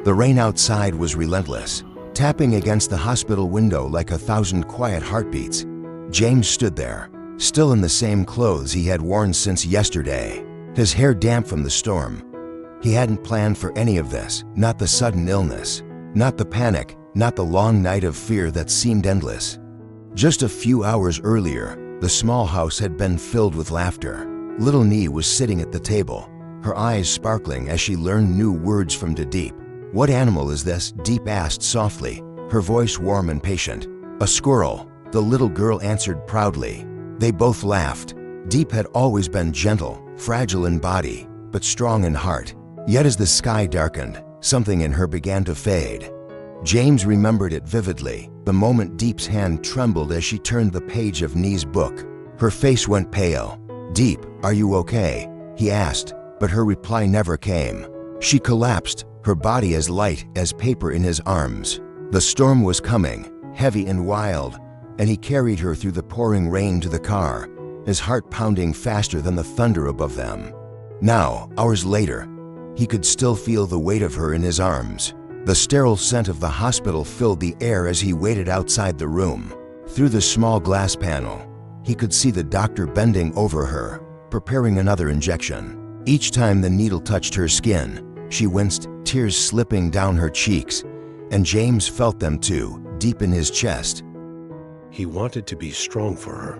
The rain outside was relentless, tapping against the hospital window like 1,000 quiet heartbeats. James stood there, still in the same clothes he had worn since yesterday, his hair damp from the storm. He hadn't planned for any of this, not the sudden illness, not the panic, not the long night of fear that seemed endless. Just a few hours earlier, the small house had been filled with laughter. Little Nee was sitting at the table, her eyes sparkling as she learned new words from Diep. "What animal is this?" Diep asked softly, her voice warm and patient. "A squirrel," the little girl answered proudly. They both laughed. Diep had always been gentle, fragile in body, but strong in heart. Yet as the sky darkened, something in her began to fade. James remembered it vividly, the moment Diep's hand trembled as she turned the page of Nee's book. Her face went pale. "Diep, are you okay?" he asked, but her reply never came. She collapsed, her body as light as paper in his arms. The storm was coming, heavy and wild, and he carried her through the pouring rain to the car, his heart pounding faster than the thunder above them. Now, hours later, he could still feel the weight of her in his arms. The sterile scent of the hospital filled the air as he waited outside the room. Through the small glass panel, he could see the doctor bending over her, preparing another injection. Each time the needle touched her skin, she winced, tears slipping down her cheeks, and James felt them too, deep in his chest. He wanted to be strong for her.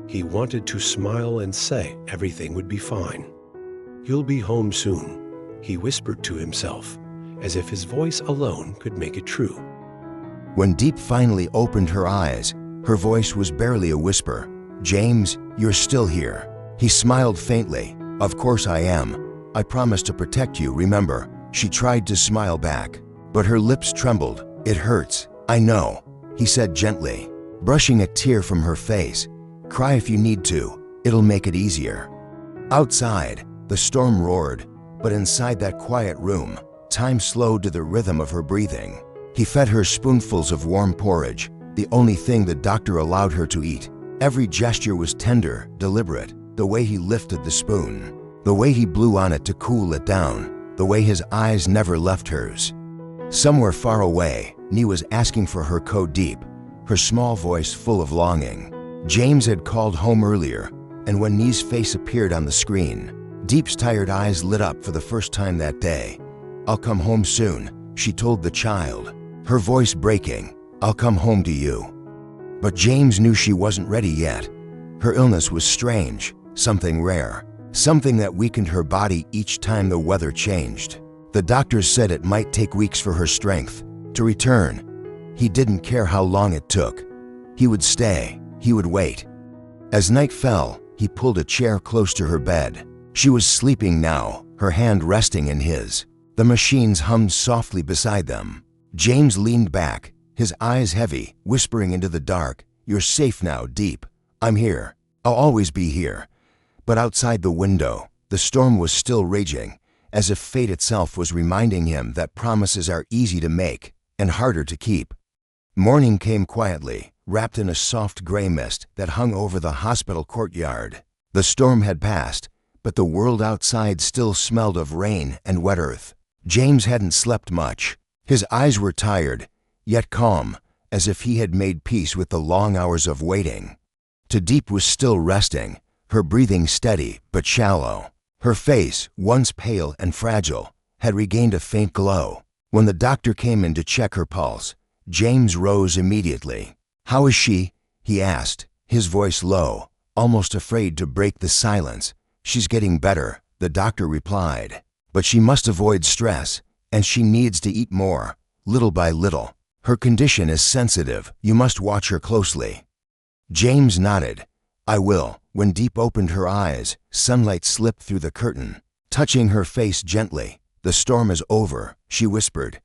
He wanted to smile and say everything would be fine. "You'll be home soon," he whispered to himself, as if his voice alone could make it true. When Diep finally opened her eyes, her voice was barely a whisper. "James, you're still here." He smiled faintly. "Of course I am. I promised to protect you, remember?" She tried to smile back, but her lips trembled. "It hurts, I know," he said gently, brushing a tear from her face. "Cry if you need to. It'll make it easier." Outside, the storm roared, but inside that quiet room, time slowed to the rhythm of her breathing. He fed her spoonfuls of warm porridge, the only thing the doctor allowed her to eat. Every gesture was tender, deliberate, the way he lifted the spoon, the way he blew on it to cool it down, the way his eyes never left hers. Somewhere far away, Nee was asking for her code Diep, her small voice full of longing. James had called home earlier, and when Nee's face appeared on the screen, Diep's tired eyes lit up for the first time that day. "I'll come home soon," she told the child, her voice breaking. "I'll come home to you." But James knew she wasn't ready yet. Her illness was strange, something rare, something that weakened her body each time the weather changed. The doctors said it might take weeks for her strength to return. He didn't care how long it took. He would stay, he would wait. As night fell, he pulled a chair close to her bed. She was sleeping now, her hand resting in his. The machines hummed softly beside them. James leaned back, his eyes heavy, whispering into the dark, "You're safe now, Diep. I'm here. I'll always be here." But outside the window, the storm was still raging, as if fate itself was reminding him that promises are easy to make and harder to keep. Morning came quietly, wrapped in a soft gray mist that hung over the hospital courtyard. The storm had passed, but the world outside still smelled of rain and wet earth. James hadn't slept much. His eyes were tired, yet calm, as if he had made peace with the long hours of waiting. Diep was still resting, her breathing steady but shallow. Her face, once pale and fragile, had regained a faint glow. When the doctor came in to check her pulse, James rose immediately. "How is she?" he asked, his voice low, almost afraid to break the silence. "She's getting better," the doctor replied. "But she must avoid stress, and she needs to eat more, little by little. Her condition is sensitive. You must watch her closely." James nodded. "I will." When Diep opened her eyes, sunlight slipped through the curtain, touching her face gently. "The storm is over," she whispered.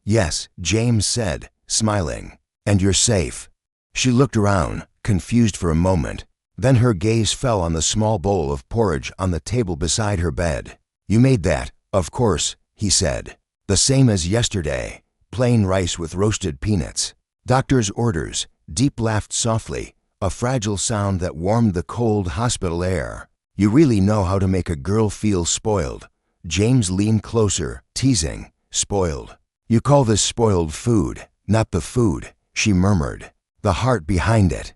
"Yes," James said, smiling. "And you're safe." She looked around, confused for a moment. Then her gaze fell on the small bowl of porridge on the table beside her bed. "You made that, of course," he said. "The same as yesterday, plain rice with roasted peanuts." "Doctor's orders." Diep laughed softly, a fragile sound that warmed the cold hospital air. "You really know how to make a girl feel spoiled." James leaned closer, teasing. "Spoiled. You call this spoiled food, not the food, she murmured, the heart behind it.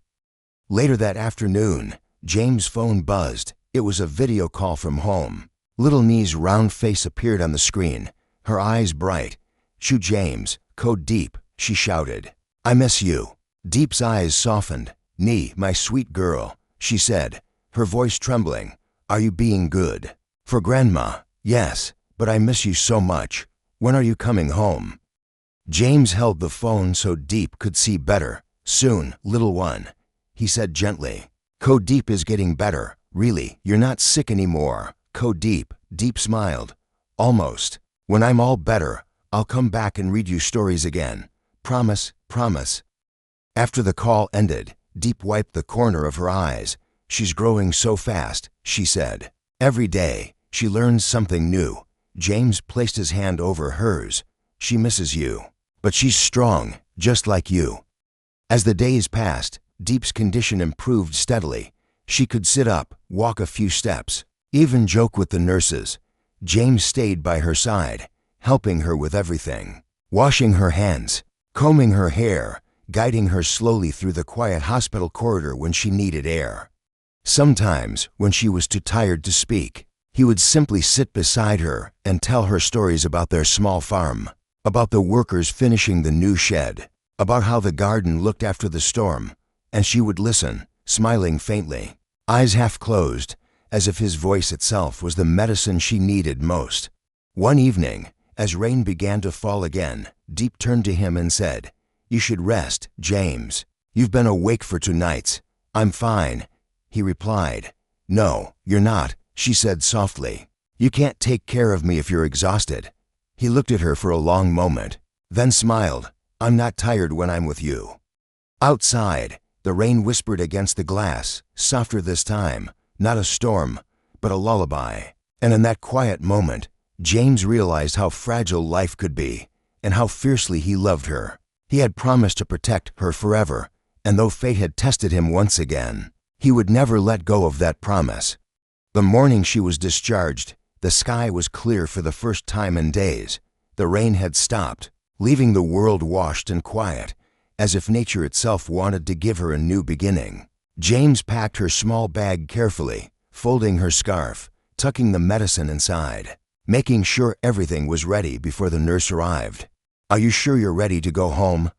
Later that afternoon, James' phone buzzed. It was a video call from home. Little Nee's round face appeared on the screen, her eyes bright. "Shoo, James, code Diep," she shouted. "I miss you." Diep's eyes softened. "Nee, my sweet girl," she said, her voice trembling. "Are you being good?" "For Grandma, yes, but I miss you so much. When are you coming home?" James held the phone so Diep could see better. "Soon, little one," he said gently. "Code Diep is getting better. Really, you're not sick anymore. Code Diep." Diep smiled. "Almost. When I'm all better, I'll come back and read you stories again. Promise, promise." After the call ended, Diep wiped the corner of her eyes. "She's growing so fast," she said. "Every day, she learns something new." James placed his hand over hers. "She misses you. But she's strong, just like you." As the days passed, Diep's condition improved steadily. She could sit up, walk a few steps, even joke with the nurses. James stayed by her side, helping her with everything. Washing her hands, combing her hair, guiding her slowly through the quiet hospital corridor when she needed air. Sometimes, when she was too tired to speak, he would simply sit beside her and tell her stories about their small farm, about the workers finishing the new shed, about how the garden looked after the storm, and she would listen, smiling faintly, eyes half closed, as if his voice itself was the medicine she needed most. One evening, as rain began to fall again, Diep turned to him and said, "You should rest, James. You've been awake for 2 nights. "I'm fine," he replied. "No, you're not," she said softly. "You can't take care of me if you're exhausted." He looked at her for a long moment, then smiled. "I'm not tired when I'm with you." Outside, the rain whispered against the glass, softer this time, not a storm, but a lullaby. And in that quiet moment, James realized how fragile life could be, and how fiercely he loved her. He had promised to protect her forever, and though fate had tested him once again, he would never let go of that promise. The morning she was discharged, the sky was clear for the first time in days. The rain had stopped, leaving the world washed and quiet, as if nature itself wanted to give her a new beginning. James packed her small bag carefully, folding her scarf, tucking the medicine inside, making sure everything was ready before the nurse arrived. "Are you sure you're ready to go home?"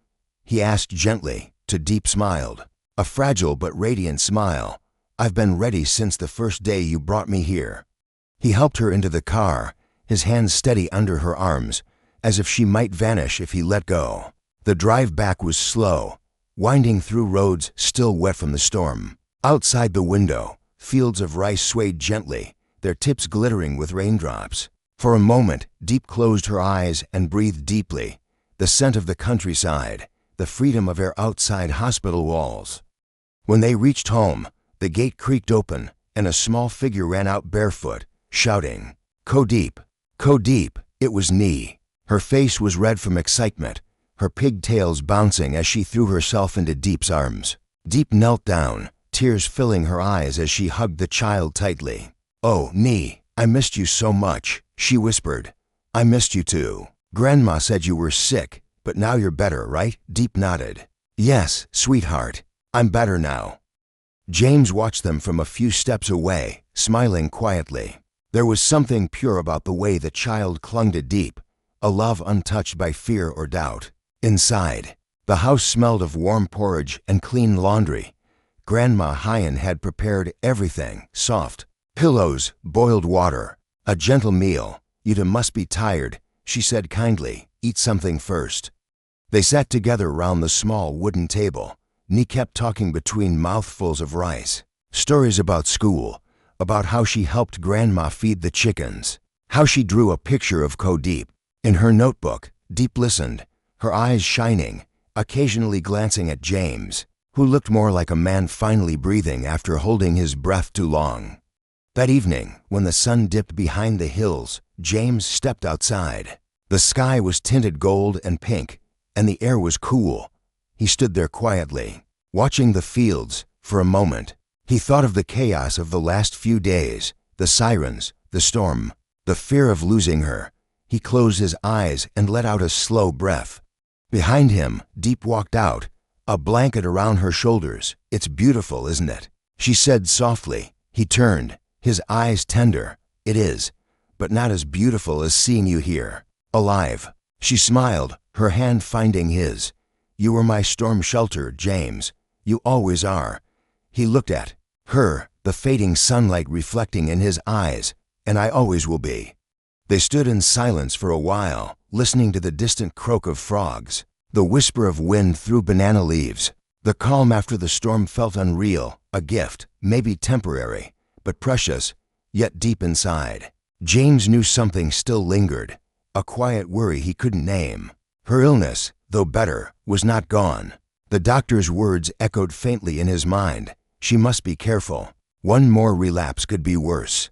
he asked gently. Diep smiled, a fragile but radiant smile. "I've been ready since the first day you brought me here." He helped her into the car, his hands steady under her arms, as if she might vanish if he let go. The drive back was slow, winding through roads still wet from the storm. Outside the window, fields of rice swayed gently, their tips glittering with raindrops. For a moment, Diep closed her eyes and breathed deeply. The scent of the countryside, the freedom of her outside hospital walls. When they reached home, the gate creaked open, and a small figure ran out barefoot, shouting, "Code Diep! Code Diep!" It was Nee. Her face was red from excitement, her pigtails bouncing as she threw herself into Diep's arms. Diep knelt down, tears filling her eyes as she hugged the child tightly. "Oh, Nee, I missed you so much," she whispered. "I missed you too. Grandma said you were sick, but now you're better, right?" Diep nodded. "Yes, sweetheart, I'm better now." James watched them from a few steps away, smiling quietly. There was something pure about the way the child clung to Diep, a love untouched by fear or doubt. Inside, the house smelled of warm porridge and clean laundry. Grandma Hyen had prepared everything, soft pillows, boiled water, a gentle meal. "You must be tired," she said kindly. "Eat something first." They sat together round the small wooden table. Nee kept talking between mouthfuls of rice. Stories about school, about how she helped Grandma feed the chickens, how she drew a picture of Code Diep in her notebook. Diep listened, her eyes shining, occasionally glancing at James, who looked more like a man finally breathing after holding his breath too long. That evening, when the sun dipped behind the hills, James stepped outside. The sky was tinted gold and pink, and the air was cool. He stood there quietly, watching the fields. For a moment, he thought of the chaos of the last few days, the sirens, the storm, the fear of losing her, He closed his eyes and let out a slow breath. Behind him, Diep walked out, a blanket around her shoulders. "It's beautiful, isn't it?" she said softly. He turned, his eyes tender. "It is, but not as beautiful as seeing you here, alive." She smiled, her hand finding his. "You were my storm shelter, James. You always are." He looked at her, the fading sunlight reflecting in his eyes. "And I always will be." They stood in silence for a while, listening to the distant croak of frogs, the whisper of wind through banana leaves. The calm after the storm felt unreal, a gift, maybe temporary, but precious, yet deep inside. James knew something still lingered, a quiet worry he couldn't name. Her illness, though better, was not gone. The doctor's words echoed faintly in his mind. She must be careful. One more relapse could be worse.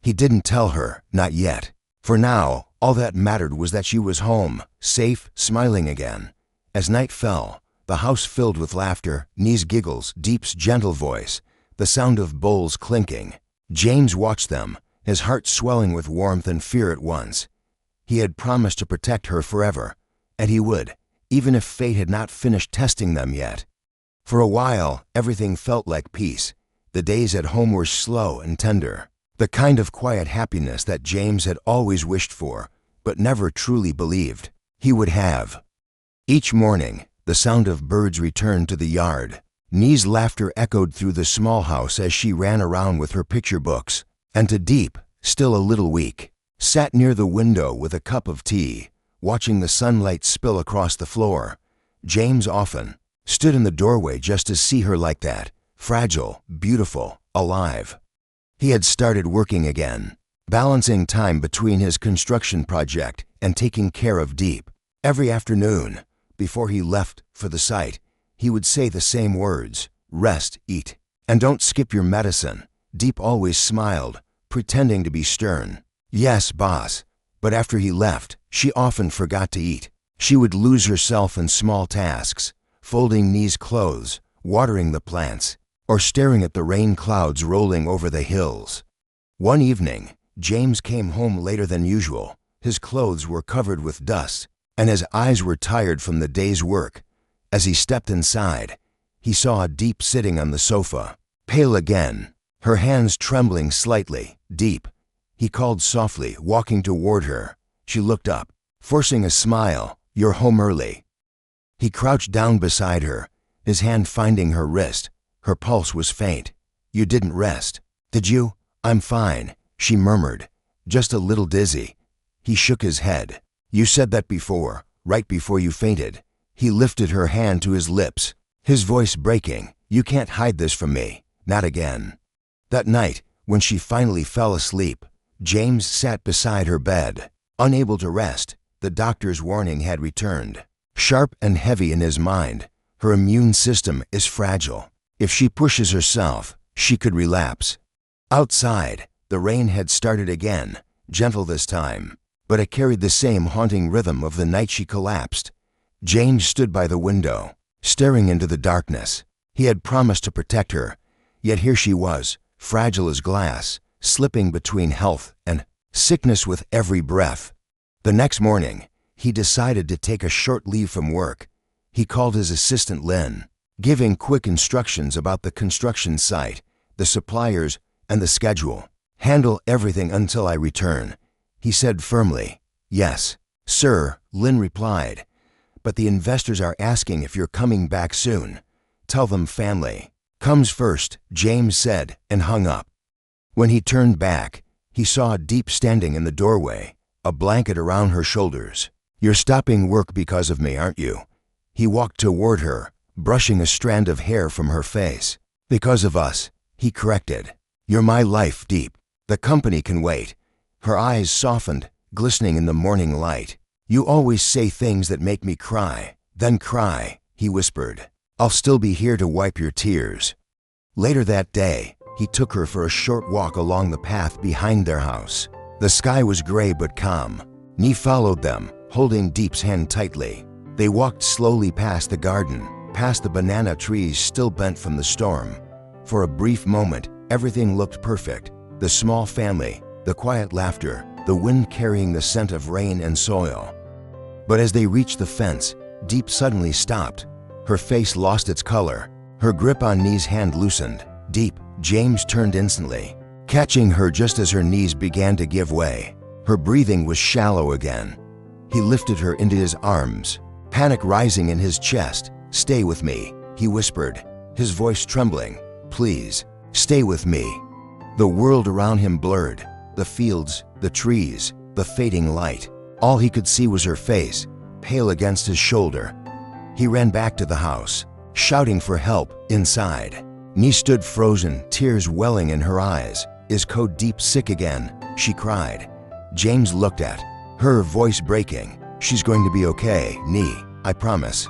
He didn't tell her, not yet. For now, all that mattered was that she was home, safe, smiling again. As night fell, the house filled with laughter, Nee's giggles, Diep's gentle voice, the sound of bowls clinking. James watched them, his heart swelling with warmth and fear at once. He had promised to protect her forever, and he would, even if fate had not finished testing them yet. For a while, everything felt like peace. The days at home were slow and tender, the kind of quiet happiness that James had always wished for, but never truly believed he would have. Each morning, the sound of birds returned to the yard. Nee's laughter echoed through the small house as she ran around with her picture books, and to Diep, still a little weak, sat near the window with a cup of tea, watching the sunlight spill across the floor. James often stood in the doorway just to see her like that, fragile, beautiful, alive. He had started working again, balancing time between his construction project and taking care of Diep. Every afternoon, before he left for the site, he would say the same words: "Rest, eat, and don't skip your medicine." Diep always smiled, pretending to be stern. "Yes, boss." But after he left, she often forgot to eat. She would lose herself in small tasks, folding Nee's clothes, watering the plants, or staring at the rain clouds rolling over the hills. One evening, James came home later than usual. His clothes were covered with dust, and his eyes were tired from the day's work. As he stepped inside, he saw Diep sitting on the sofa, pale again, her hands trembling slightly. "Diep," he called softly, walking toward her. She looked up, forcing a smile. "You're home early." He crouched down beside her, his hand finding her wrist. Her pulse was faint. "You didn't rest, did you?" "I'm fine," she murmured. "Just a little dizzy." He shook his head. "You said that before, right before you fainted." He lifted her hand to his lips, his voice breaking. "You can't hide this from me, not again." That night, when she finally fell asleep, James sat beside her bed, unable to rest. The doctor's warning had returned, sharp and heavy in his mind. Her immune system is fragile. If she pushes herself, she could relapse. Outside, the rain had started again, gentle this time, but it carried the same haunting rhythm of the night she collapsed. James stood by the window, staring into the darkness. He had promised to protect her, yet here she was, fragile as glass, slipping between health and sickness with every breath. The next morning, he decided to take a short leave from work. He called his assistant Lynn, giving quick instructions about the construction site, the suppliers, and the schedule. "Handle everything until I return," he said firmly. "Yes, sir," Lynn replied. "But the investors are asking if you're coming back soon. Tell them family comes first," James said, and hung up. When he turned back, he saw Diep standing in the doorway, a blanket around her shoulders. "You're stopping work because of me, aren't you?" He walked toward her, brushing a strand of hair from her face. "Because of us," he corrected. "You're my life, Diep. The company can wait." Her eyes softened, glistening in the morning light. "You always say things that make me cry, then cry," he whispered. "I'll still be here to wipe your tears." Later that day, he took her for a short walk along the path behind their house. The sky was gray but calm. Nee followed them, holding Diep's hand tightly. They walked slowly past the garden, past the banana trees still bent from the storm. For a brief moment, everything looked perfect. The small family, the quiet laughter, the wind carrying the scent of rain and soil. But as they reached the fence, Diep suddenly stopped. Her face lost its color. Her grip on Nee's hand loosened. Diep, James turned instantly, catching her just as her knees began to give way. Her breathing was shallow again. He lifted her into his arms, panic rising in his chest. "Stay with me," he whispered, his voice trembling. "Please, stay with me." The world around him blurred. The fields, the trees, the fading light. All he could see was her face, pale against his shoulder. He ran back to the house, shouting for help inside. Nee stood frozen, tears welling in her eyes. "Is Code Diep sick again?" she cried. James looked at her, voice breaking. "She's going to be okay, Nee, I promise."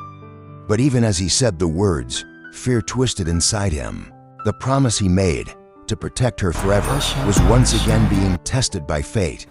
But even as he said the words, fear twisted inside him. The promise he made, to protect her forever, was once again being tested by fate.